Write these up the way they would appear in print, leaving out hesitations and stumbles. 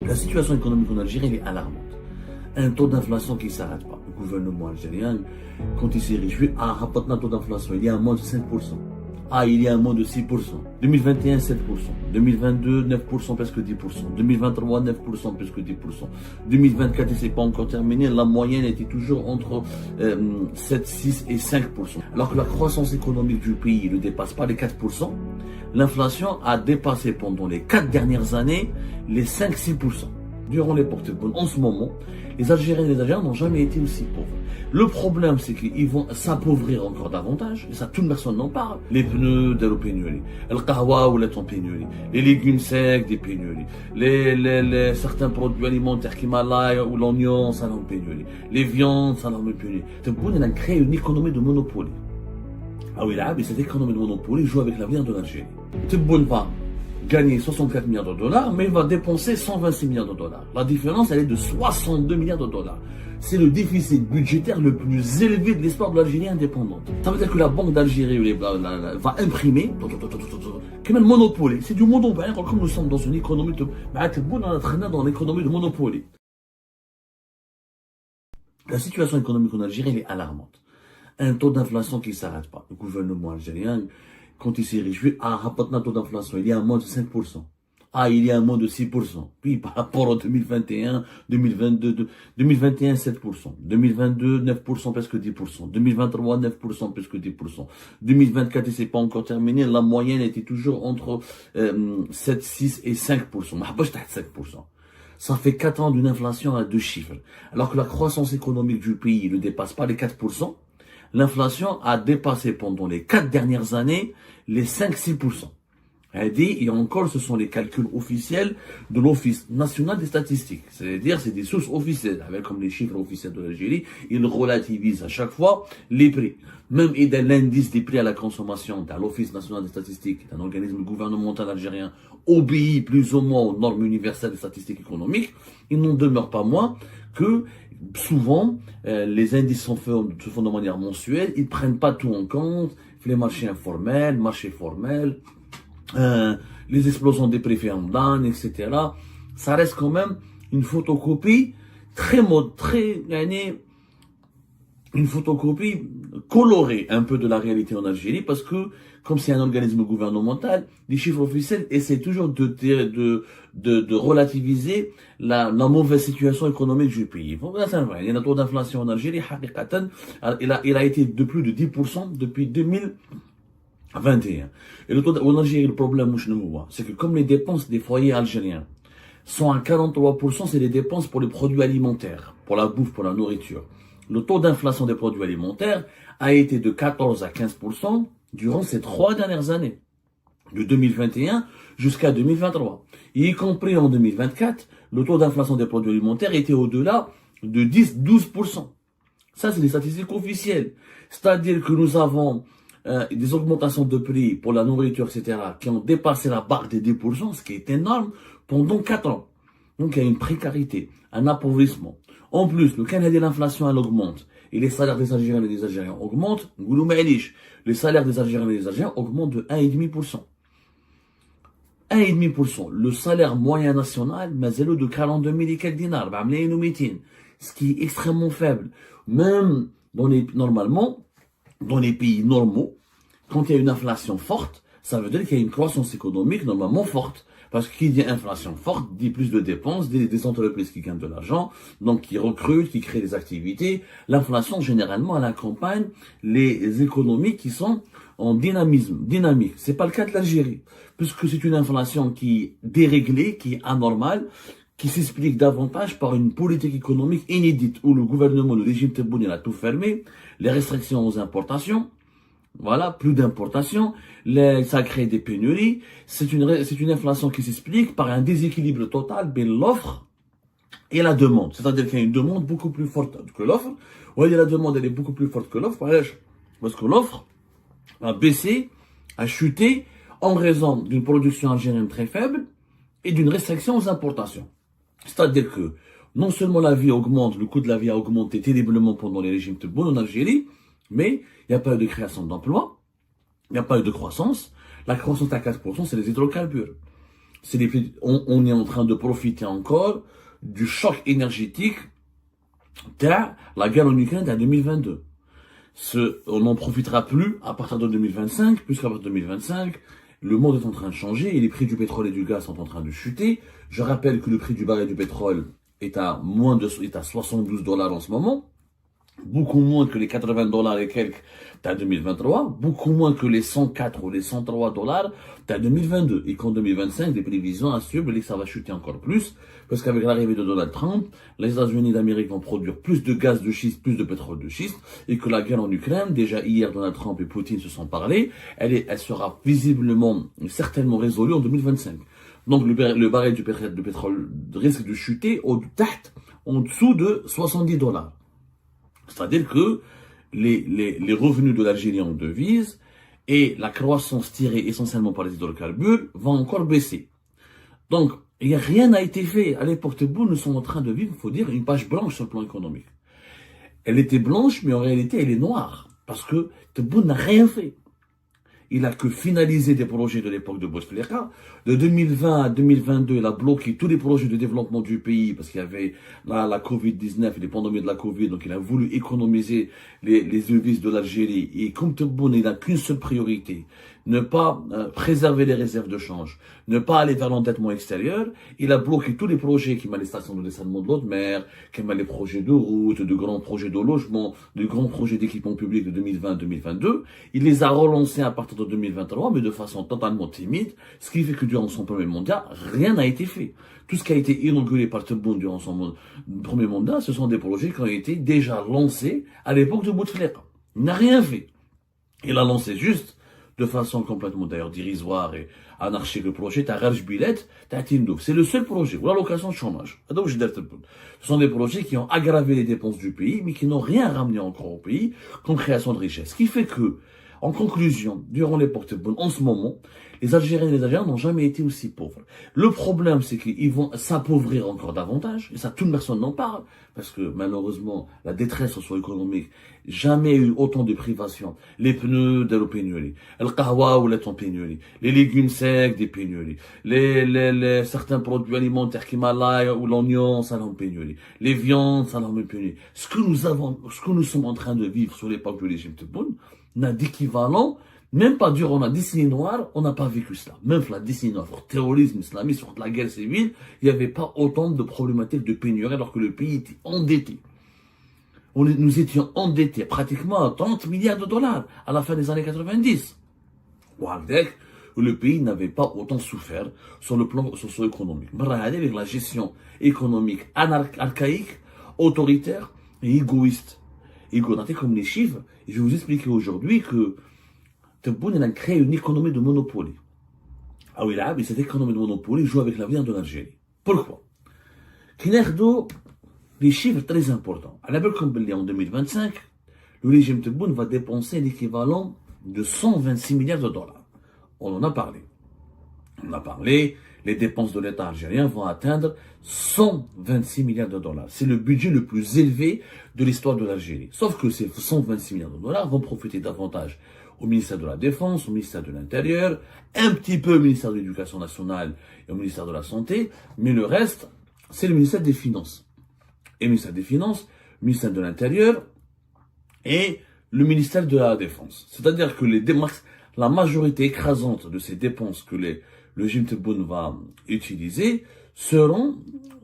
La situation économique en Algérie elle est alarmante. Un taux d'inflation qui ne s'arrête pas. Le gouvernement algérien, quand il s'est réjoui, rapporté un taux d'inflation, il y a un moins de 5%. Il y a un moins de 6%. 2021, 7%. 2022, 9%, presque 10%. 2023, 9%, presque 10%. 2024, et c'est pas encore terminé, la moyenne était toujours entre 7, 6 et 5%. Alors que la croissance économique du pays ne dépasse pas les 4%, l'inflation a dépassé pendant les 4 dernières années les 5-6%. Durant l'époque de Tebboune, en ce moment, les Algériens et les Algériens n'ont jamais été aussi pauvres. Le problème, c'est qu'ils vont s'appauvrir encore davantage, et ça, toute personne n'en parle. Les pneus, de la pénurie. Le kahwa, ou en pénurie. Les légumes secs, des pénuries. Certains produits alimentaires qui malaient, ou l'oignon, ça en pénurie. Les viandes, ça en pénurie. Tebboune, il a créé une économie de monopole. Oui, là, mais cette économie de monopole joue avec l'avenir de l'Algérie. Tebboune va gagner 64 milliards de dollars, mais il va dépenser 126 milliards de dollars. La différence, elle est de 62 milliards de dollars. C'est le déficit budgétaire le plus élevé de l'histoire de l'Algérie indépendante. Ça veut dire que la Banque d'Algérie va imprimer, comme un monopole. C'est du monopole, comme nous sommes dans une économie de... dans l'économie de monopole. La situation économique en Algérie, elle est alarmante. Un taux d'inflation qui ne s'arrête pas. Le gouvernement algérien, quand il s'est réjoui, rapporté un taux d'inflation, il y a un moins de 5%. Il y a un moins de 6%. Puis par rapport au 2021, 2022, 2021, 7%. 2022, 9%, presque 10%. 2023, 9%, presque 10%. 2024, et c'est pas encore terminé, la moyenne était toujours entre 7, 6 et 5%. 5%. Ça fait 4 ans d'une inflation à 2 chiffres. Alors que la croissance économique du pays ne dépasse pas les 4%, l'inflation a dépassé pendant les 4 dernières années les 5-6%. Et encore, ce sont les calculs officiels de l'Office national des statistiques. C'est-à-dire, c'est des sources officielles, avec comme les chiffres officiels de l'Algérie. Ils relativisent à chaque fois les prix. Même l'indice des prix à la consommation de l'Office national des statistiques, un organisme gouvernemental algérien, obéit plus ou moins aux normes universelles des statistiques économiques, il n'en demeure pas moins que souvent, les indices se font de manière mensuelle, ils ne prennent pas tout en compte, les marchés informels, marchés formels, les explosions des prix fermes, etc. Ça reste quand même une photocopie une photocopie colorée un peu de la réalité en Algérie, parce que, comme c'est un organisme gouvernemental, les chiffres officiels essaient toujours de relativiser la mauvaise situation économique du pays. Bon, c'est vrai, il y a un taux d'inflation en Algérie, il a été de plus de 10% depuis 2021. Et le taux en Algérie, le problème, c'est que comme les dépenses des foyers algériens sont à 43%, c'est les dépenses pour les produits alimentaires, pour la bouffe, pour la nourriture. Le taux d'inflation des produits alimentaires a été de 14 à 15% durant ces 3 dernières années, de 2021 jusqu'à 2023. Y compris en 2024, le taux d'inflation des produits alimentaires était au-delà de 10-12%. Ça, c'est des statistiques officielles. C'est-à-dire que nous avons des augmentations de prix pour la nourriture, etc., qui ont dépassé la barre des 10%, ce qui est énorme, pendant 4 ans. Donc, il y a une précarité, un appauvrissement. En plus, le Canada de l'inflation, elle augmente. Et les salaires des Algériens et des Algériens augmentent. Les salaires des Algériens et des Algériens augmentent de 1,5%. 1,5%. Le salaire moyen national, mazelo de 42 000 et quelques dinars, ce qui est extrêmement faible. Même normalement, dans les pays normaux, quand il y a une inflation forte, ça veut dire qu'il y a une croissance économique normalement forte. Parce que qui dit inflation forte, dit plus de dépenses, des entreprises qui gagnent de l'argent, donc qui recrutent, qui créent des activités. L'inflation, généralement, elle accompagne les économies qui sont en dynamique. C'est pas le cas de l'Algérie, puisque c'est une inflation qui est déréglée, qui est anormale, qui s'explique davantage par une politique économique inédite, où le gouvernement, le régime Tebboune, il a tout fermé, les restrictions aux importations. Voilà, plus d'importation, ça crée des pénuries. C'est une inflation qui s'explique par un déséquilibre total entre l'offre et la demande. C'est-à-dire qu'il y a une demande beaucoup plus forte que l'offre. Oui, la demande elle est beaucoup plus forte que l'offre, parce que l'offre a baissé, a chuté en raison d'une production algérienne très faible et d'une restriction aux importations. C'est-à-dire que non seulement la vie augmente, le coût de la vie a augmenté terriblement pendant les régimes Tebboune en Algérie, mais il n'y a pas eu de création d'emplois, il n'y a pas eu de croissance. La croissance à 4%, c'est les hydrocarbures. on est en train de profiter encore du choc énergétique de la guerre en Ukraine en 2022. On n'en profitera plus à partir de 2025, puisqu'à partir de 2025, le monde est en train de changer et les prix du pétrole et du gaz sont en train de chuter. Je rappelle que le prix du baril du pétrole est à 72 dollars en ce moment. Beaucoup moins que les 80 dollars et quelques d'en 2023, beaucoup moins que les 104 ou les 103 dollars d'en 2022. Et qu'en 2025, les prévisions assurent que ça va chuter encore plus, parce qu'avec l'arrivée de Donald Trump, les États-Unis d'Amérique vont produire plus de gaz de schiste, plus de pétrole de schiste, et que la guerre en Ukraine, déjà hier, Donald Trump et Poutine se sont parlé, elle sera visiblement, certainement résolue en 2025. Donc le baril de pétrole risque de chuter en dessous de 70 dollars. C'est-à-dire que les revenus de l'Algérie en devises et la croissance tirée essentiellement par les hydrocarbures vont encore baisser. Donc, rien n'a été fait. À l'époque Tebboune, nous sommes en train de vivre, il faut dire, une page blanche sur le plan économique. Elle était blanche, mais en réalité, elle est noire. Parce que Tebboune n'a rien fait. Il a que finalisé des projets de l'époque de Bouteflika. De 2020 à 2022, il a bloqué tous les projets de développement du pays parce qu'il y avait la Covid-19 et les pandémies de la Covid. Donc, il a voulu économiser les devises de l'Algérie. Et comme Tebboune, il n'a qu'une seule priorité. Ne pas préserver les réserves de change. Ne pas aller vers l'endettement extérieur. Il a bloqué tous les projets qui m'a les stations de dessalement de l'eau de mer, qui m'a les projets de route, de grands projets de logement, de grands projets d'équipement public de 2020-2022. Il les a relancés à partir de 2023, mais de façon totalement timide, ce qui fait que durant son premier mandat, rien n'a été fait. Tout ce qui a été inauguré par Tebboune durant son premier mandat, ce sont des projets qui ont été déjà lancés à l'époque de Bouteflika. Il n'a rien fait. Il a lancé juste, de façon complètement d'ailleurs dérisoire et anarchique, le projet Taraj Bilet, Tatindouf. C'est le seul projet, ou l'allocation de chômage. Ce sont des projets qui ont aggravé les dépenses du pays, mais qui n'ont rien ramené encore au pays comme création de richesse. Ce qui fait que, en conclusion, durant l'époque Tebboune, en ce moment, les Algériens et les Algériens n'ont jamais été aussi pauvres. Le problème, c'est qu'ils vont s'appauvrir encore davantage, et ça, toute personne n'en parle, parce que malheureusement, la détresse socio-économique, jamais eu autant de privations. Les pneus, des pénuries. Le kahwa ou les pénuries. Les légumes secs, des pénuries. Certains produits alimentaires qui malaient ou l'oignon, ça en pénurie. Les viandes, ça en pénurie. Ce que nous sommes en train de vivre sur l'époque de l'Égypte Tebboune, n'a d'équivalent, même pas durant la décennie noire, on n'a pas vécu cela. Même la décennie noire, sur le terrorisme islamiste, sur la guerre civile, il n'y avait pas autant de problématiques de pénurie alors que le pays était endetté. Nous étions endettés pratiquement à 30 milliards de dollars à la fin des années 90. Le pays n'avait pas autant souffert sur le plan socio-économique. Avec la gestion économique archaïque, autoritaire et égoïste. Égoïste comme les chiffres. Et je vais vous expliquer aujourd'hui que Tebboune a créé une économie de monopole. Ah oui, là, mais cette économie de monopole joue avec l'avenir de l'Algérie. Pourquoi? Les chiffres très importants. À la belle comme en 2025, le régime Tebboune va dépenser l'équivalent de 126 milliards de dollars. On en a parlé. On a parlé, les dépenses de l'État algérien vont atteindre 126 milliards de dollars. C'est le budget le plus élevé de l'histoire de l'Algérie. Sauf que ces 126 milliards de dollars vont profiter davantage au ministère de la Défense, au ministère de l'Intérieur, un petit peu au ministère de l'Éducation nationale et au ministère de la Santé, mais le reste, c'est le ministère des Finances. Et le ministère des Finances, le ministère de l'Intérieur et le ministère de la Défense. C'est-à-dire que la majorité écrasante de ces dépenses que le régime Tebboune va utiliser seront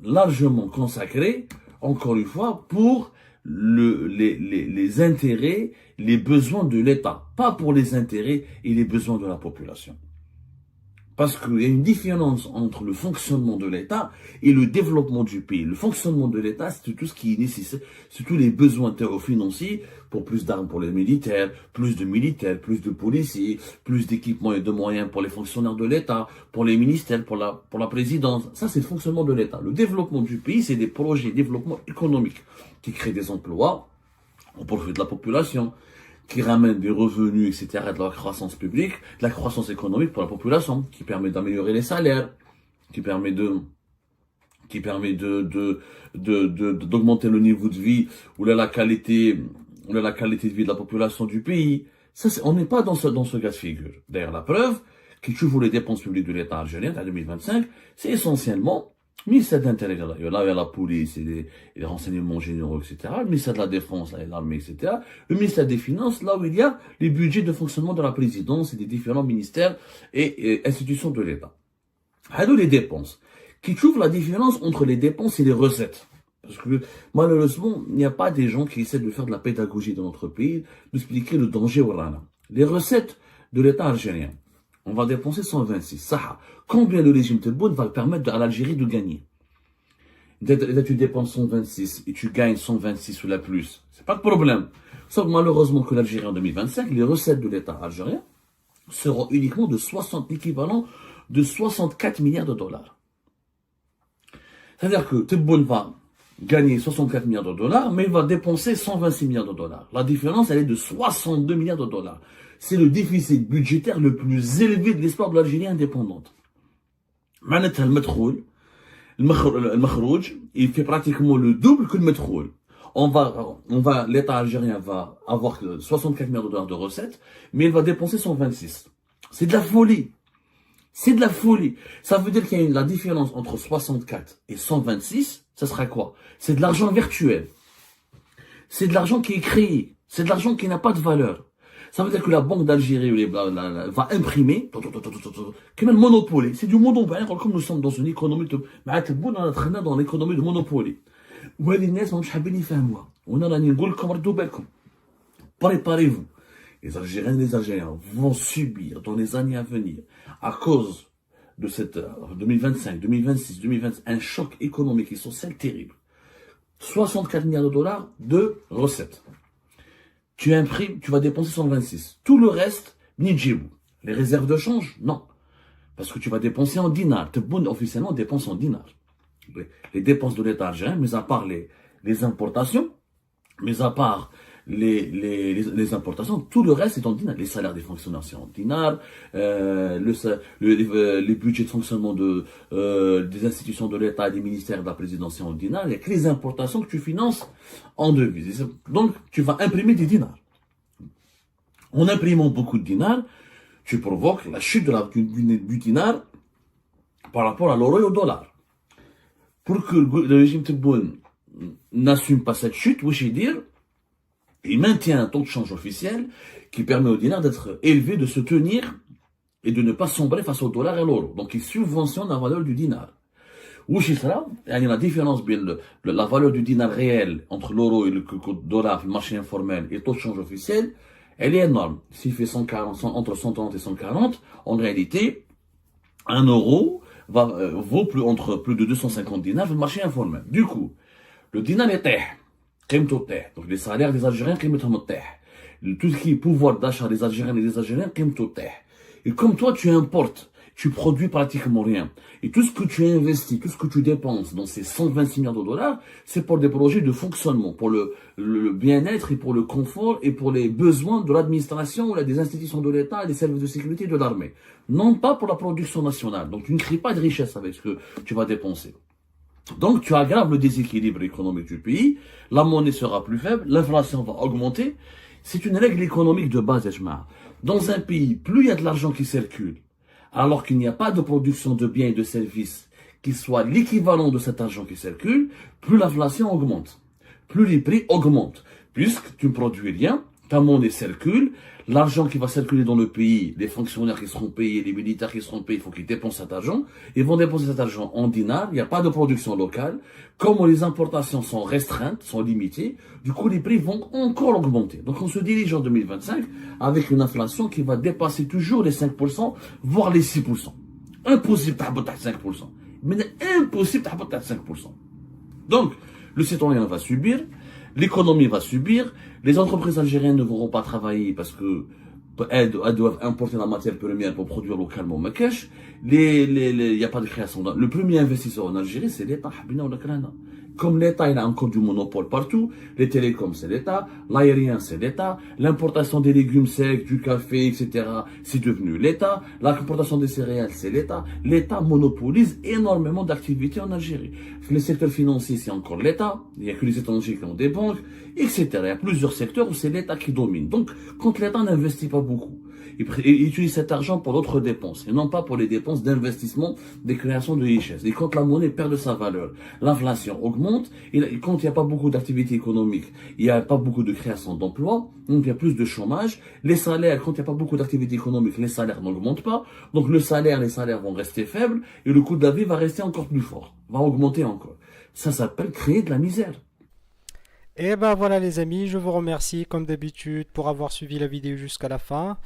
largement consacrées, encore une fois, pour les intérêts, les besoins de l'État, pas pour les intérêts et les besoins de la population. Parce qu'il y a une différence entre le fonctionnement de l'État et le développement du pays. Le fonctionnement de l'État, c'est tout ce qui est nécessaire, c'est tous les besoins financiers pour plus d'armes pour les militaires, plus de policiers, plus d'équipements et de moyens pour les fonctionnaires de l'État, pour les ministères, pour la présidence. Ça, c'est le fonctionnement de l'État. Le développement du pays, c'est des projets de développement économique qui créent des emplois au profit de la population, qui ramène des revenus, etc., de la croissance publique, de la croissance économique pour la population, qui permet d'améliorer les salaires, qui permet d'augmenter le niveau de vie, ou la qualité de vie de la population du pays. Ça, on n'est pas dans ce cas de figure. D'ailleurs, la preuve, qui trouve les dépenses publiques de l'État algérien en 2025, c'est essentiellement le ministère de l'Intérieur. Là, il y a la police et les renseignements généraux, etc. Le ministère de la Défense, là, et l'armée, etc. Le ministère des Finances, là où il y a les budgets de fonctionnement de la présidence et des différents ministères et institutions de l'État. Alors, les dépenses, qui trouvent la différence entre les dépenses et les recettes. Parce que malheureusement, il n'y a pas des gens qui essaient de faire de la pédagogie dans notre pays, d'expliquer le danger au rana. Les recettes de l'État algérien, on va dépenser 126. Ça, combien le régime Tebboune va permettre à l'Algérie de gagner? Là, tu dépenses 126 et tu gagnes 126 ou la plus. C'est pas de problème. Sauf malheureusement que l'Algérie en 2025, les recettes de l'État algérien seront uniquement de l'équivalent de 64 milliards de dollars. C'est-à-dire que Tebboune va gagner 64 milliards de dollars, mais il va dépenser 126 milliards de dollars. La différence, elle est de 62 milliards de dollars. C'est le déficit budgétaire le plus élevé de l'histoire de l'Algérie indépendante. معناتها المخروج, il fait pratiquement le double que le métro. L'État algérien va avoir 64 milliards de dollars de recettes, mais il va dépenser 126. C'est de la folie. C'est de la folie. Ça veut dire qu'il y a la différence entre 64 et 126, ça sera quoi? C'est de l'argent virtuel. C'est de l'argent qui est créé. C'est de l'argent qui n'a pas de valeur. Ça veut dire que la Banque d'Algérie va imprimer, comme un monopole. C'est du monopole, comme nous sommes dans une économie dans l'économie de monopole. Préparez-vous. Les Algériens et les Algériens vont subir dans les années à venir, à cause de cette 2025, 2026, 2020, un choc économique et social terrible. 64 milliards de dollars de recettes. Tu imprimes, tu vas dépenser 126. Tout le reste, ni djibou. Les réserves de change, non. Parce que tu vas dépenser en dinars. Tebboune, officiellement, dépense en dinars. Les dépenses de l'État algérien, mis à part les importations, mis à part les importations, tout le reste est en dinars. Les salaires des fonctionnaires, c'est en dinars. Les budgets de fonctionnement des institutions de l'État et des ministères de la présidence, c'est en dinars. Il n'y a que les importations que tu finances en devises. Donc, tu vas imprimer des dinars. En imprimant beaucoup de dinars, tu provoques la chute du dinar par rapport à l'euro et au dollar. Pour que le régime Tebboune n'assume pas cette chute, il maintient un taux de change officiel qui permet au dinar d'être élevé, de se tenir et de ne pas sombrer face au dollar et l'euro. Donc il subventionne la valeur du dinar. Il y a la différence entre la valeur du dinar réel entre l'euro et le dollar, le marché informel et le taux de change officiel, elle est énorme. S'il fait entre 130 et 140, en réalité, un euro vaut entre plus de 250 dinars sur le marché informel. Du coup, le dinar est donc les salaires des Algériens, tout ce qui est pouvoir d'achat des Algériens et des Algériens, et comme toi tu importes, tu produis pratiquement rien. Et tout ce que tu investis, tout ce que tu dépenses dans ces 126 milliards de dollars, c'est pour des projets de fonctionnement, pour le bien-être et pour le confort et pour les besoins de l'administration ou des institutions de l'État et des services de sécurité de l'armée. Non pas pour la production nationale. Donc tu ne crées pas de richesse avec ce que tu vas dépenser. Donc tu aggraves le déséquilibre économique du pays, la monnaie sera plus faible, l'inflation va augmenter. C'est une règle économique de base, Ejma. Dans un pays, plus il y a de l'argent qui circule, alors qu'il n'y a pas de production de biens et de services qui soit l'équivalent de cet argent qui circule, plus l'inflation augmente, plus les prix augmentent. Puisque tu ne produis rien, ta monnaie circule, l'argent qui va circuler dans le pays, les fonctionnaires qui seront payés, les militaires qui seront payés, il faut qu'ils dépensent cet argent. Ils vont dépenser cet argent en dinars, il n'y a pas de production locale. Comme les importations sont restreintes, sont limitées, du coup les prix vont encore augmenter. Donc on se dirige en 2025 avec une inflation qui va dépasser toujours les 5%, voire les 6%. Impossible de 5%. Mais impossible de 5%. Donc, le citoyen va subir, l'économie va subir, les entreprises algériennes ne pourront pas travailler parce que elles doivent importer la matière première pour produire localement ma cash. Il n'y a pas de création. Le premier investisseur en Algérie, c'est l'État. Comme l'État, il a encore du monopole partout. Les télécoms, c'est l'État. L'aérien, c'est l'État. L'importation des légumes secs, du café, etc., c'est devenu l'État. L'importation des céréales, c'est l'État. L'État monopolise énormément d'activités en Algérie. Le secteur financier, c'est encore l'État. Il n'y a que les étrangers qui ont des banques, etc. Il y a plusieurs secteurs où c'est l'État qui domine. Donc, quand l'État n'investit pas beaucoup, Ils utilisent cet argent pour d'autres dépenses, et non pas pour les dépenses d'investissement, des créations de richesses. Et quand la monnaie perd de sa valeur, l'inflation augmente, et quand il n'y a pas beaucoup d'activité économique, il n'y a pas beaucoup de création d'emplois, donc il y a plus de chômage. Les salaires, quand il n'y a pas beaucoup d'activité économique, les salaires n'augmentent pas. Donc les salaires vont rester faibles, et le coût de la vie va rester encore plus fort, va augmenter encore. Ça s'appelle créer de la misère. Et ben voilà les amis, je vous remercie comme d'habitude pour avoir suivi la vidéo jusqu'à la fin.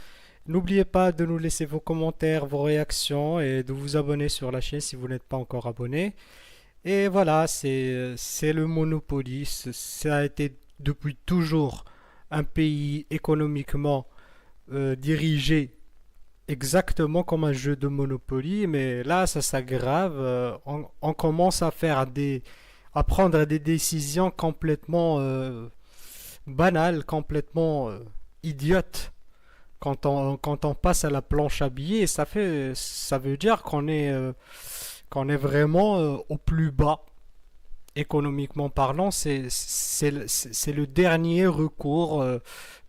N'oubliez pas de nous laisser vos commentaires, vos réactions et de vous abonner sur la chaîne si vous n'êtes pas encore abonné. Et voilà, c'est le Monopoly. Ça a été depuis toujours un pays économiquement dirigé exactement comme un jeu de Monopoly, mais là ça s'aggrave. On commence à à prendre des décisions complètement banales, complètement idiotes. Quand on passe à la planche à billets, ça veut dire qu'on est vraiment au plus bas. Économiquement parlant, c'est le dernier recours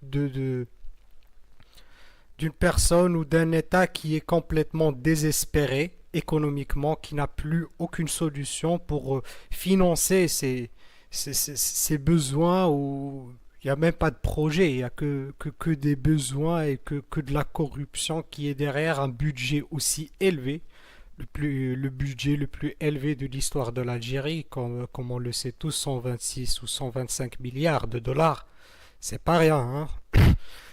de, d'une personne ou d'un État qui est complètement désespéré économiquement, qui n'a plus aucune solution pour financer ses besoins, ou il n'y a même pas de projet, il n'y a que des besoins et que de la corruption qui est derrière un budget aussi élevé, le budget le plus élevé de l'histoire de l'Algérie, comme on le sait tous, 126 ou 125 milliards de dollars. C'est pas rien, hein.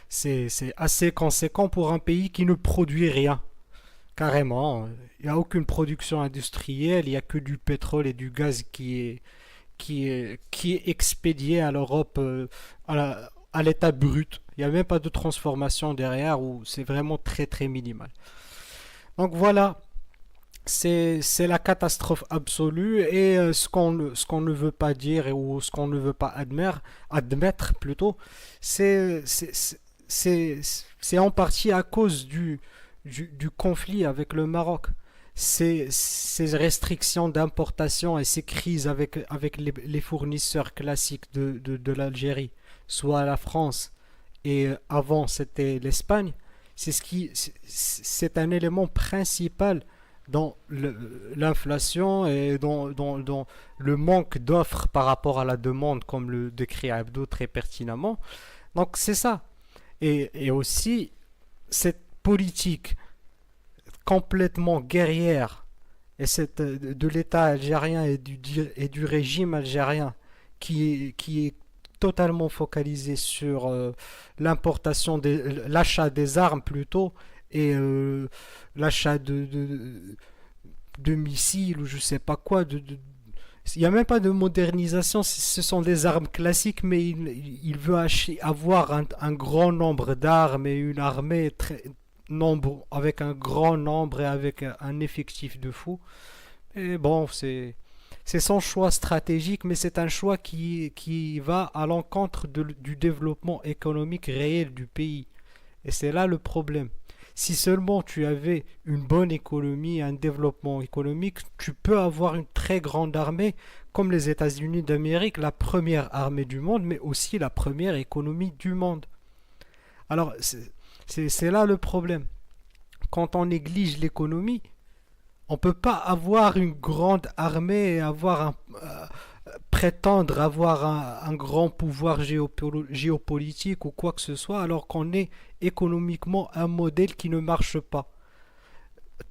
C'est assez conséquent pour un pays qui ne produit rien. Carrément. Il n'y a aucune production industrielle, il n'y a que du pétrole et du gaz qui est expédié à l'Europe à l'état brut. Il n'y a même pas de transformation derrière, où c'est vraiment très très minimal. Donc voilà, c'est la catastrophe absolue, et ce qu'on ne veut pas dire, ou ce qu'on ne veut pas admettre plutôt, c'est c'est c'est en partie à cause du conflit avec le Maroc. Ces restrictions d'importation et ces crises avec les fournisseurs classiques de l'Algérie, soit la France et avant c'était l'Espagne, c'est un élément principal dans l'inflation et dans le manque d'offres par rapport à la demande, comme le décrit Abdo très pertinemment. Donc c'est ça. Et aussi, cette politique complètement guerrière de l'État algérien et du régime algérien qui est totalement focalisé sur l'achat des armes plutôt, et l'achat de missiles ou je sais pas quoi. Il n'y a même pas de modernisation, ce sont des armes classiques, mais il veut avoir un grand nombre d'armes et une armée avec un grand nombre et avec un effectif de fou. Et bon, c'est son choix stratégique, mais c'est un choix qui va à l'encontre du développement économique réel du pays. Et c'est là le problème. Si seulement tu avais une bonne économie, un développement économique, tu peux avoir une très grande armée, comme les États-Unis d'Amérique, la première armée du monde, mais aussi la première économie du monde. Alors, c'est là le problème. Quand on néglige l'économie, on ne peut pas avoir une grande armée et prétendre avoir un grand pouvoir géopolitique ou quoi que ce soit, alors qu'on est économiquement un modèle qui ne marche pas.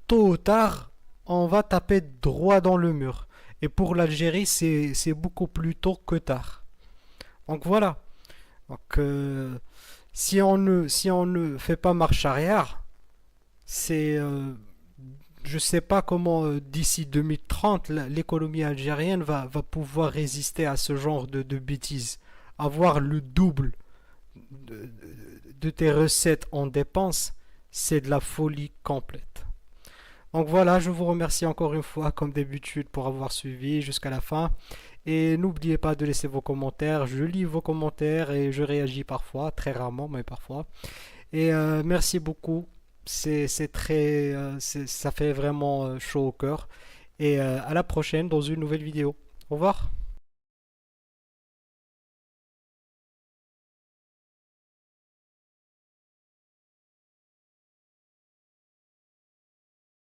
Tôt ou tard, on va taper droit dans le mur. Et pour l'Algérie, c'est beaucoup plus tôt que tard. Donc voilà. Donc, si on ne fait pas marche arrière, c'est je sais pas comment d'ici 2030 l'économie algérienne va pouvoir résister à ce genre de bêtises. Avoir le double de, de tes recettes en dépenses, c'est de la folie complète. Donc voilà, je vous remercie encore une fois, comme d'habitude, pour avoir suivi jusqu'à la fin. Et n'oubliez pas de laisser vos commentaires. Je lis vos commentaires et je réagis parfois, très rarement, mais parfois. Et merci beaucoup. Ça fait vraiment chaud au cœur. Et à la prochaine dans une nouvelle vidéo. Au revoir.